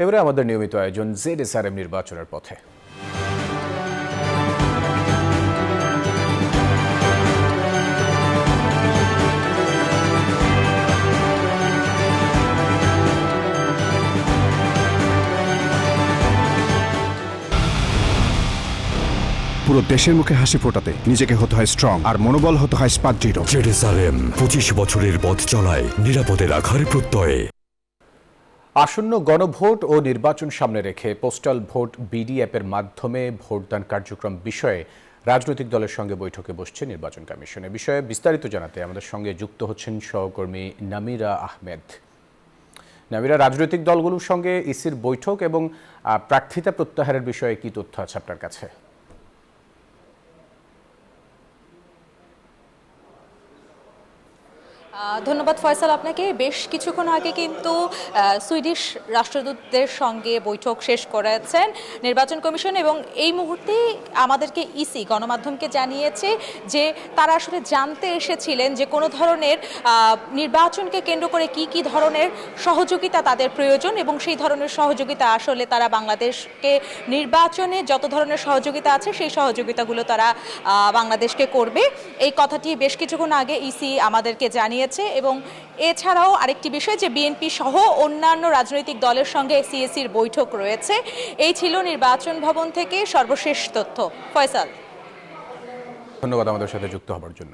এবারে আমাদের নিয়মিত আয়োজন জেডএসআরএম নির্বাচনের পথে। পুরো দেশের মুখে হাসি ফোটাতে নিজেকে হতে হয় স্ট্রং, আর মনোবল হতে হয় স্পাট দৃঢ়। জেডএসআরএম 25 বছরের পথ চলায় নিরাপদে রাখার প্রত্যয়ে। আসন্ন গণভোট ও নির্বাচন সামনে রেখে পোস্টাল ভোট বিডি অ্যাপের মাধ্যমে ভোটদান কার্যক্রম বিষয়ে রাজনৈতিক দলের সঙ্গে বৈঠকে বসছে নির্বাচন কমিশন। এ বিষয়ে বিস্তারিত জানাতে আমাদের সঙ্গে যুক্ত হচ্ছেন সহকর্মী নামিরা আহমেদ। নামিরা, রাজনৈতিক দলগুলোর সঙ্গে ইসির বৈঠক এবং প্রার্থিতা প্রত্যাহারের বিষয়ে কি তথ্য আছে আপনার কাছে? ধন্যবাদ ফয়সাল আপনাকে। বেশ কিছুক্ষণ আগে কিন্তু সুইডিশ রাষ্ট্রদূতদের সঙ্গে বৈঠক শেষ করেছেন নির্বাচন কমিশন, এবং এই মুহূর্তে আমাদেরকে ইসি গণমাধ্যমকে জানিয়েছে যে তারা আসলে জানতে এসেছিলেন যে কোনো ধরনের নির্বাচনকে কেন্দ্র করে কি ধরনের সহযোগিতা তাদের প্রয়োজন, এবং সেই ধরনের সহযোগিতা আসলে তারা বাংলাদেশকে নির্বাচনে যত ধরনের সহযোগিতা আছে সেই সহযোগিতাগুলো তারা বাংলাদেশকে করবে। এই কথাটি বেশ কিছুক্ষণ আগে ইসি আমাদেরকে জানিয়েছে। এবং এছাড়াও আরেকটি বিষয় যে বিএনপি সহ অন্যান্য রাজনৈতিক দলের সঙ্গে সিএসির বৈঠক রয়েছে। এই ছিল নির্বাচন ভবন থেকে সর্বশেষ তথ্য। ফয়সাল, ধন্যবাদ আমাদের সাথে যুক্ত হবার জন্য।